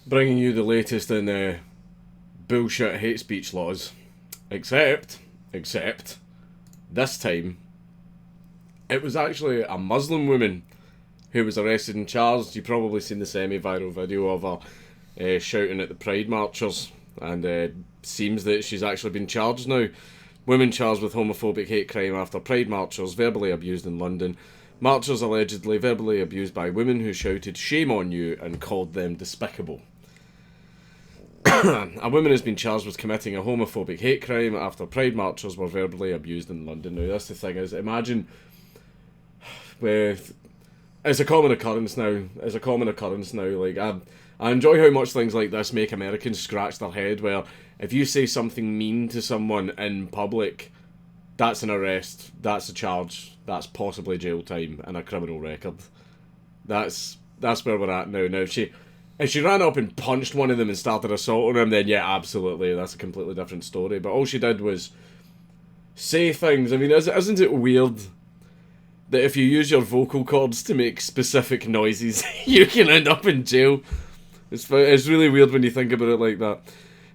Bringing you the latest in bullshit hate speech laws. Except, this time, it was actually a Muslim woman who was arrested and charged. You've probably seen the semi-viral video of her shouting at the Pride marchers, and seems that she's actually been charged now. Women charged with homophobic hate crime after Pride marchers verbally abused in London. Marchers allegedly verbally abused by women who shouted "Shame on you" and called them despicable. A woman has been charged with committing a homophobic hate crime after Pride marchers were verbally abused in London. Now, that's the thing is, imagine with it's a common occurrence now. Like I enjoy how much things like this make Americans scratch their head. Where if you say something mean to someone in public, that's an arrest, that's a charge, that's possibly jail time and a criminal record. That's where we're at now. Now, if she ran up and punched one of them and started assaulting him, then yeah, absolutely, that's a completely different story. But all she did was say things. I mean, isn't it weird that if you use your vocal cords to make specific noises, you can end up in jail? It's really weird when you think about it like that.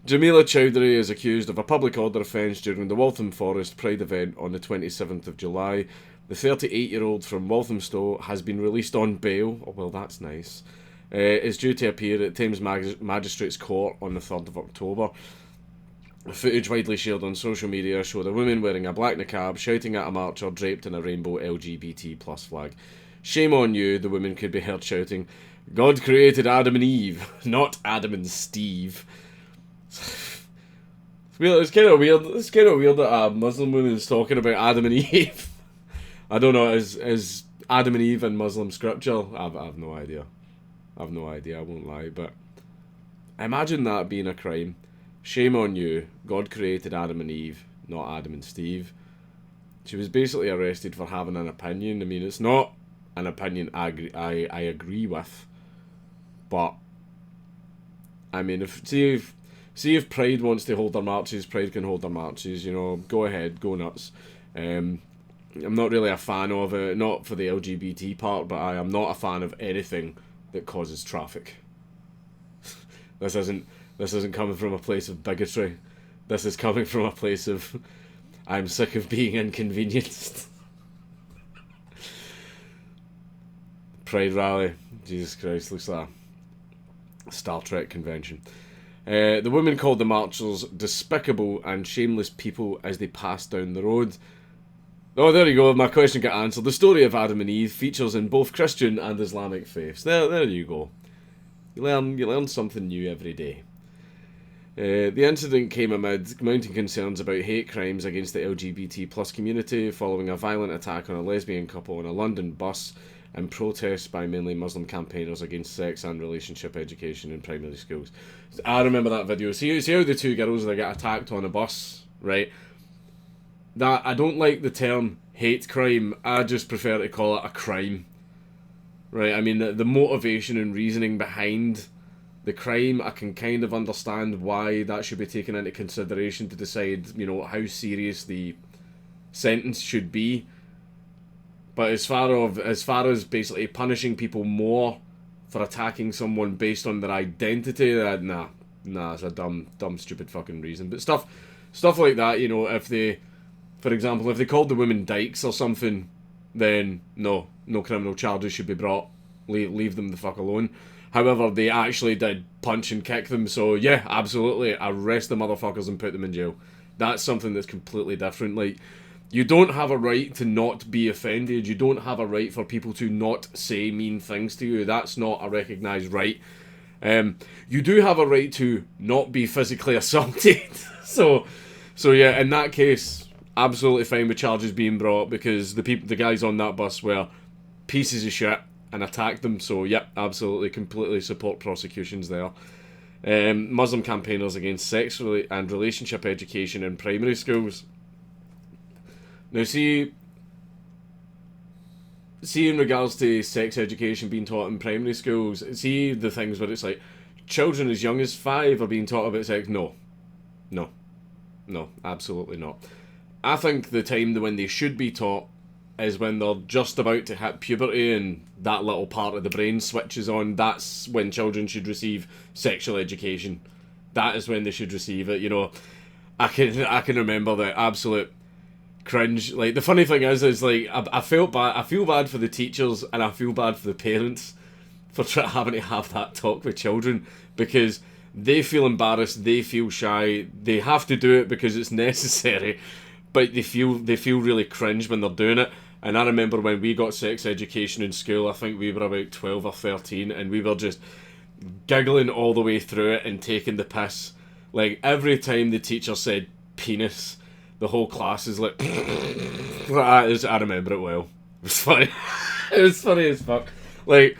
Jamila Chowdhury is accused of a public order offence during the Waltham Forest Pride event on the 27th of July. The 38-year-old from Walthamstow has been released on bail. Oh, well, that's nice. Is due to appear at Thames Magistrates Court on the 3rd of October. Footage widely shared on social media showed a woman wearing a black niqab shouting at a marcher draped in a rainbow LGBT plus flag. Shame on you, the woman could be heard shouting. God created Adam and Eve, not Adam and Steve. It's kind of weird. It's kind of weird that a Muslim woman is talking about Adam and Eve. I don't know. Is Adam and Eve in Muslim scripture? I've no idea. I've no idea. I won't lie. But imagine that being a crime. Shame on you. God created Adam and Eve, not Adam and Steve. She was basically arrested for having an opinion. I mean, it's not an opinion I agree with, but I mean, if Pride wants to hold their marches, Pride can hold their marches. You know, go ahead, go nuts. I'm not really a fan of it, not for the LGBT part, but I am not a fan of anything that causes traffic. This isn't coming from a place of bigotry. This is coming from a place of I'm sick of being inconvenienced. Pride rally. Jesus Christ, looks like a Star Trek convention. The woman called the marchers despicable and shameless people as they passed down the road. Oh, there you go, my question got answered. The story of Adam and Eve features in both Christian and Islamic faiths. There you go. You learn something new every day. The incident came amid mounting concerns about hate crimes against the LGBT plus community following a violent attack on a lesbian couple on a London bus and protests by mainly Muslim campaigners against sex and relationship education in primary schools. I remember that video. See how the two girls that get attacked on a bus, right? That I don't like the term hate crime. I just prefer to call it a crime, right? I mean, the motivation and reasoning behind the crime, I can kind of understand why that should be taken into consideration to decide, you know, how serious the sentence should be. But as far as basically punishing people more for attacking someone based on their identity, nah, it's a dumb, stupid fucking reason. But stuff like that, you know, for example, if they called the women dykes or something, then no criminal charges should be brought. Leave them the fuck alone. However, they actually did punch and kick them, so yeah, absolutely, arrest the motherfuckers and put them in jail. That's something that's completely different. Like, you don't have a right to not be offended. You don't have a right for people to not say mean things to you. That's not a recognised right. You do have a right to not be physically assaulted. So yeah, in that case, absolutely fine with charges being brought because the guys on that bus were pieces of shit and attacked them. So yep, absolutely, completely support prosecutions there. Muslim campaigners against sex and relationship education in primary schools. Now see in regards to sex education being taught in primary schools, see the things where it's like children as young as 5 are being taught about sex. No, absolutely not. I think the time when they should be taught is when they're just about to hit puberty and that little part of the brain switches on. That's when children should receive sexual education. That is when they should receive it. You know, I can remember the absolute cringe. Like, the funny thing is like I feel bad for the teachers and I feel bad for the parents for having to have that talk with children, because they feel embarrassed, they feel shy, they have to do it because it's necessary, but they feel really cringe when they're doing it. And I remember when we got sex education in school, I think we were about 12 or 13, and we were just giggling all the way through it and taking the piss. Like, every time the teacher said penis, the whole class is like, I remember it well. It was funny. It was funny as fuck. Like,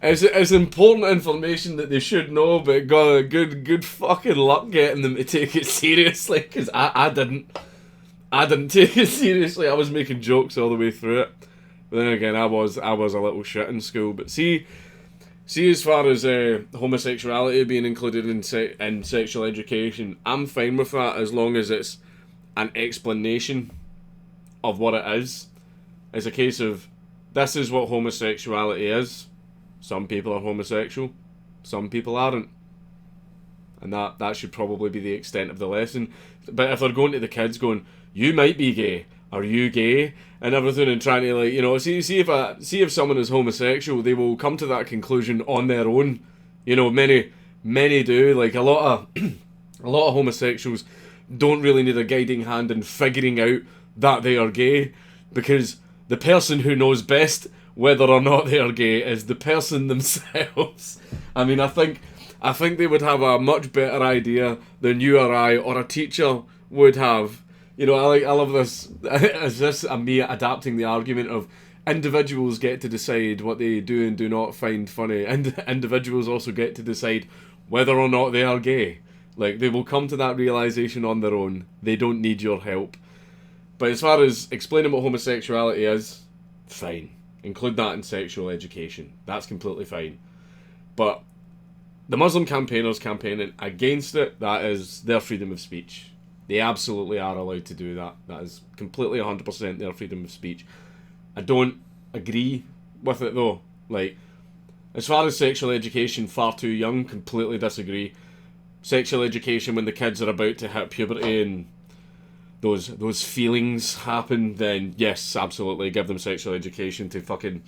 it's important information that they should know, but good fucking luck getting them to take it seriously, because I didn't take it seriously. I was making jokes all the way through it. But then again, I was a little shit in school. But see, as far as homosexuality being included in sexual education, I'm fine with that as long as it's an explanation of what it is. It's a case of, this is what homosexuality is. Some people are homosexual, some people aren't. And that should probably be the extent of the lesson. But if they're going to the kids going, you might be gay, are you gay? And everything, and trying to, like, you know, see if someone is homosexual, they will come to that conclusion on their own. You know, many do. Like, a lot of homosexuals don't really need a guiding hand in figuring out that they are gay, because the person who knows best whether or not they are gay is the person themselves. I mean, I think they would have a much better idea than you or I or a teacher would have. You know, I love this. Is this me adapting the argument of individuals get to decide what they do and do not find funny, and individuals also get to decide whether or not they are gay. Like, they will come to that realization on their own. They don't need your help. But as far as explaining what homosexuality is, fine. Include that in sexual education. That's completely fine. But the Muslim campaigners campaigning against it, that is their freedom of speech. They absolutely are allowed to do that. That is completely 100% their freedom of speech. I don't agree with it, though. Like, as far as sexual education, far too young, completely disagree. Sexual education when the kids are about to hit puberty and those feelings happen, then yes, absolutely, give them sexual education to fucking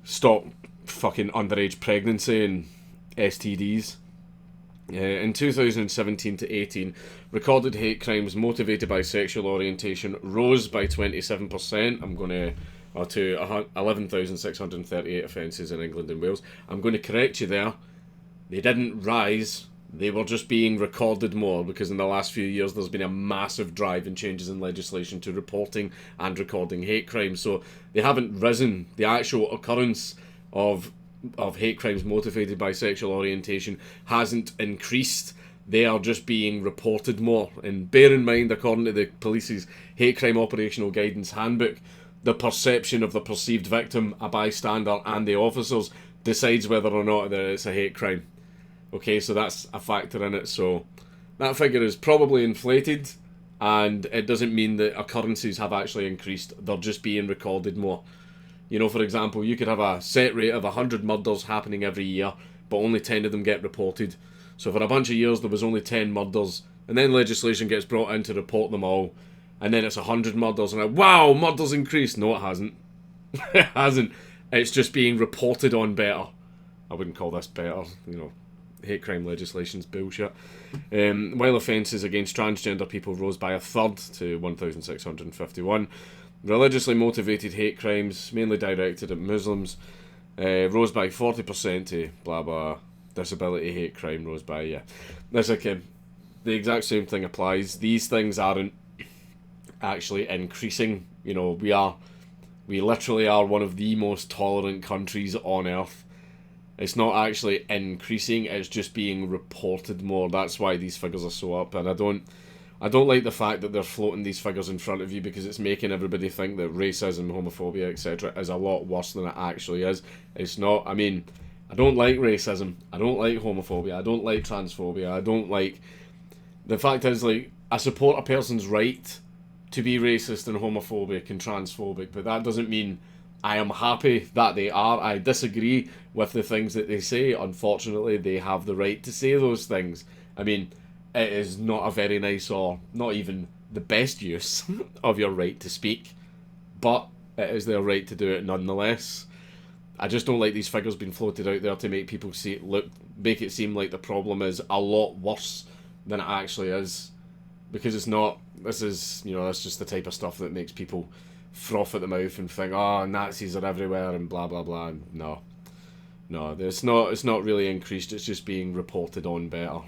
stop fucking underage pregnancy and STDs. In 2017 to 18, recorded hate crimes motivated by sexual orientation rose by 27%. I'm going to 11,638 offences in England and Wales. I'm going to correct you there. They didn't rise. They were just being recorded more, because in the last few years there's been a massive drive and changes in legislation to reporting and recording hate crimes. So they haven't risen. The actual occurrence of hate crimes motivated by sexual orientation hasn't increased. They are just being reported more. And bear in mind, according to the police's hate crime operational guidance handbook, the perception of the perceived victim, a bystander, and the officers decides whether or not it's a hate crime. Okay, so that's a factor in it. So that figure is probably inflated, and it doesn't mean that occurrences have actually increased. They're just being recorded more. You know, for example, you could have a set rate of 100 murders happening every year, but only 10 of them get reported. So for a bunch of years there was only 10 murders, and then legislation gets brought in to report them all, and then it's 100 murders, and wow, murders increased. No, it hasn't. It hasn't. It's just being reported on better. I wouldn't call this better, you know. Hate crime legislation's bullshit. While offences against transgender people rose by a third to 1,651, religiously motivated hate crimes, mainly directed at Muslims, rose by 40% to blah blah. Disability hate crime rose by, yeah. That's okay. The exact same thing applies. These things aren't actually increasing. You know, we literally are one of the most tolerant countries on earth. It's not actually increasing, it's just being reported more. That's why these figures are so up, and I don't like the fact that they're floating these figures in front of you, because it's making everybody think that racism, homophobia, etc. is a lot worse than it actually is. It's not. I mean, I don't like racism, I don't like homophobia, I don't like transphobia, I don't like... The fact is, like, I support a person's right to be racist and homophobic and transphobic, but that doesn't mean I am happy that they are. I disagree with the things that they say. Unfortunately, they have the right to say those things. I mean, it is not a very nice or not even the best use of your right to speak, but it is their right to do it nonetheless. I just don't like these figures being floated out there to make people make it seem like the problem is a lot worse than it actually is, because it's not. This is, that's just the type of stuff that makes people froth at the mouth and think, oh, Nazis are everywhere and blah blah blah. No, it's not really increased. It's just being reported on better.